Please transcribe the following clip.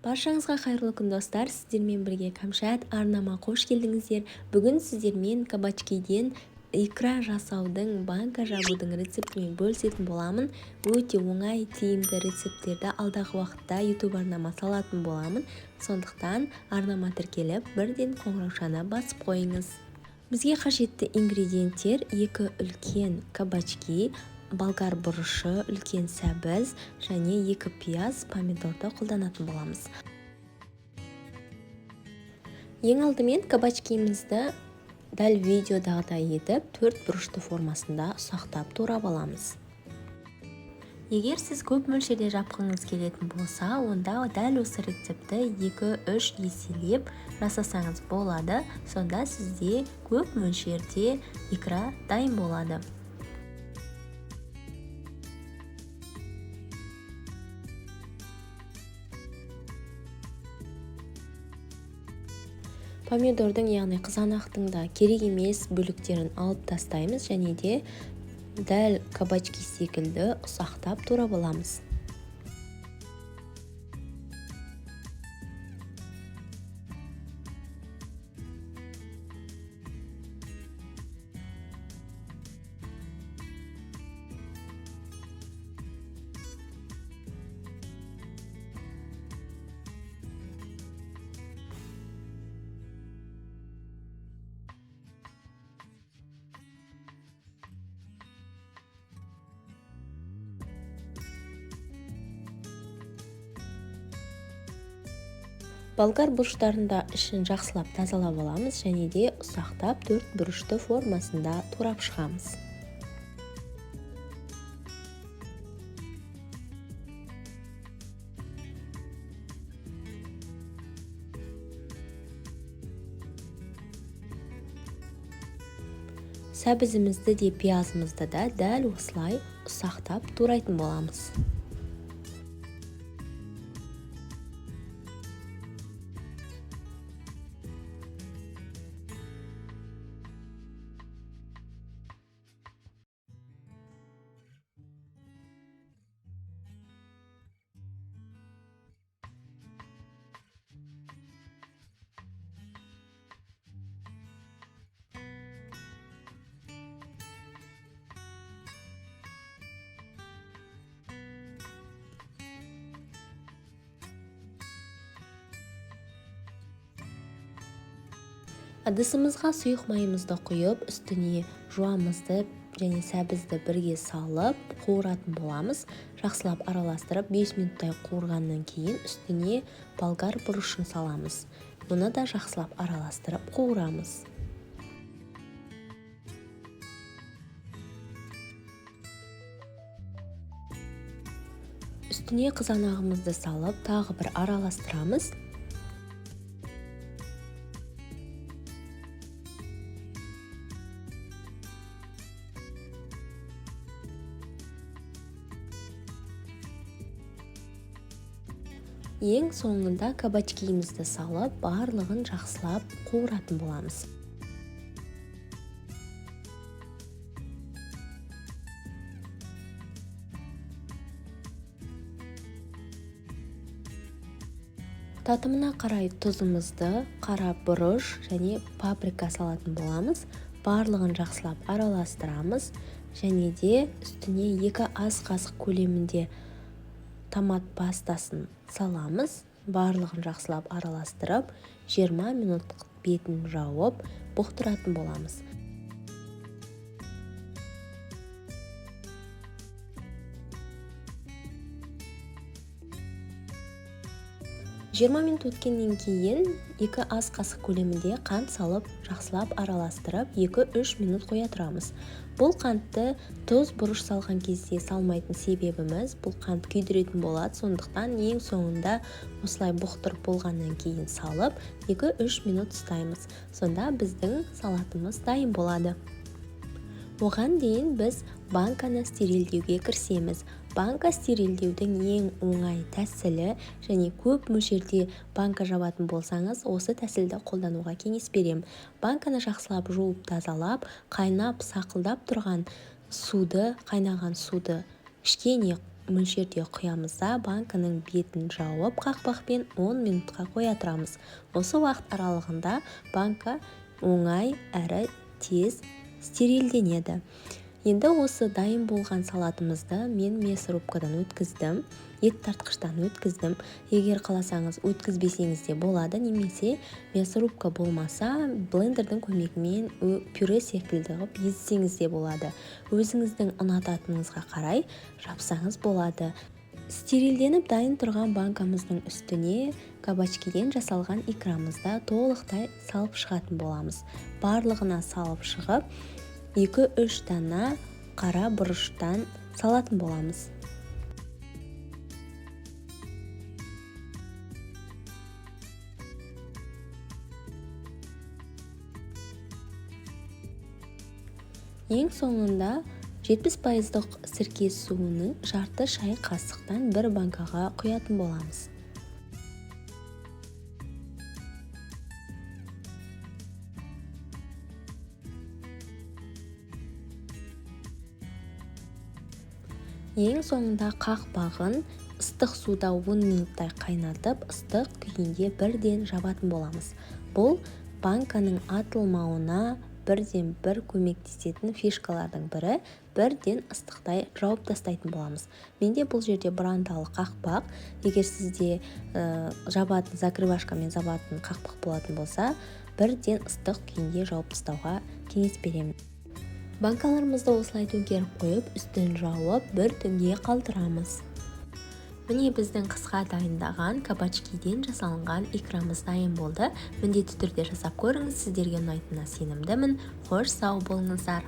Баршаңызға қайырлы күн достар, сіздермен бірге Кәмшат арнама қош келдіңіздер. Бүгін сіздермен кабачкиден икра жасаудың, банка жабудың рецептімен бөлісетін боламын. Өте оңай, тиімді рецепттерді алдағы уақытта YouTube арнама салатын боламын. Сондықтан арнама тіркеліп, бірден қоңыраушаны басып қойыңыз. Бізге қажетті ингредиенттер: 2 үлкен кабачки, болгар бұрышы, үлкен сәбіз және 2 пияз, помидорды қолданатын боламыз. Ең алдымен кабачкимізді дәл видеодағыдай етіп 4 бұрышты формасында ұсақтап турап аламыз. Егер сіз көп мөлшерде жапқыңыз келетін болса, онда дәл осы рецепті 2-3 еселеп жасасаңыз болады. Сонда сізде көп мөлшерде икра дайын болады. Помидордың, яғни қызанақтың да керек емес бөліктерін алып тастаймыз және де дәл кабачки секілді ұсақтап турап аламыз. Болгар бұрыштарында ішін жақсылап тазалап аламыз және де ұсақтап 4 бұрышты формасында турап шығамыз. Сәбізімізді де пиязымызды да дәл осылай ұсақтап турайтын боламыз. Ыдысымызға сұйық майымызды құйып, үстіне жуамызды және сәбізді бірге салып қуыратын боламыз. Жақсылап араластырып 5 минуттай қуырғаннан кейін үстіне болгар бұрышын саламыз. Оны да жақсылап араластырып қуырамыз. Үстіне қызанағымызды салып, тағы бір араластырамыз. Ең соңында кабачкимізді салып, барлығын жақсылап қуыратын боламыз. Татымына қарай тұзымызды, қара бұрыш және паприка салатын боламыз. Барлығын жақсылап араластырамыз және де үстіне 2 ас қасық көлемінде томат пастасын саламыз. Барлығын жақсылап араластырып, 20 минут бетін жауып, бұқтыратын боламыз. 20 минут өткеннен кейін 2 ас қасық көлемінде қант салып, жақсылап араластырып, 2-3 минут қоя тұрамыз. Бұл қантты тұз бұрыш салған кезде салмайтын себебіміз, бұл қант күйдіретін болады, сондықтан ең соңында осылай бұқтырып болғаннан кейін салып, 2-3 минут ұстаймыз. Сонда біздің салатымыз дайын болады. Оған дейін біз банканы стерилдеуге кірісеміз. Банка стерилдеудің ең оңай тәсілі және көп мөлшерде банка жабатын болсаңыз, осы тәсілді қолдануға кеңес берем. Банканы жақсылап жуып тазалап, қайнап сақылдап тұрған суды, қайнаған суды кішкене мөлшерде құямыз да банканың бетін жауып қақпақпен 10 минутқа қоя тұрамыз. Осы уақыт аралығында банка оңай әрі тез стерилденеді. Енді осы дайын болған салатымызды мен мясорубкадан өткіздім, ет тартқыштан өткіздім. Егер қаласаңыз өткізбесеңіз де болады, немесе мясорубка болмаса блендердің көмегімен пюре секілді қылып езсеңіз де болады. Өзіңіздің ұнататыныңызға қарай жапсаңыз болады. Стерилденіп дайын тұрған банкамыздың үстіне кабачкиден жасалған икрамызды толықтай салып шығатын боламыз. Барлығына салып шығып, 2-3 дана қара бұрыштан салатын боламыз. Ең соңында 70% сірке суының жарты шай қасықтан бір банкаға құятын боламыз. Ең соңында қақпағын ыстық суда 10 минуттай қайнатып, ыстық күйінде бірден жабатын боламыз. Бұл банканың атылмауына бірден бір көмектесетін фишкалардың бірі, бірден ыстықтай жауып тастайтын боламыз. Менде бұл жерде брандалы қақпақ. Егер сізде жабатын закрывашкамен жабатын қақпақ болатын болса, бірден ыстық күйінде жауып тастауға кеңес беремін. Банкаларымызды осылай төңкеріп қойып, үстін жауып, бір түнге қалдырамыз. Міне біздің қысқа дайындаған кабачкиден жасалынған икрамыз дайын болды. Міндетті түрде жасап көріңіз, сіздерге ұнайтынына сенімдімін. Қош сау болыңыздар.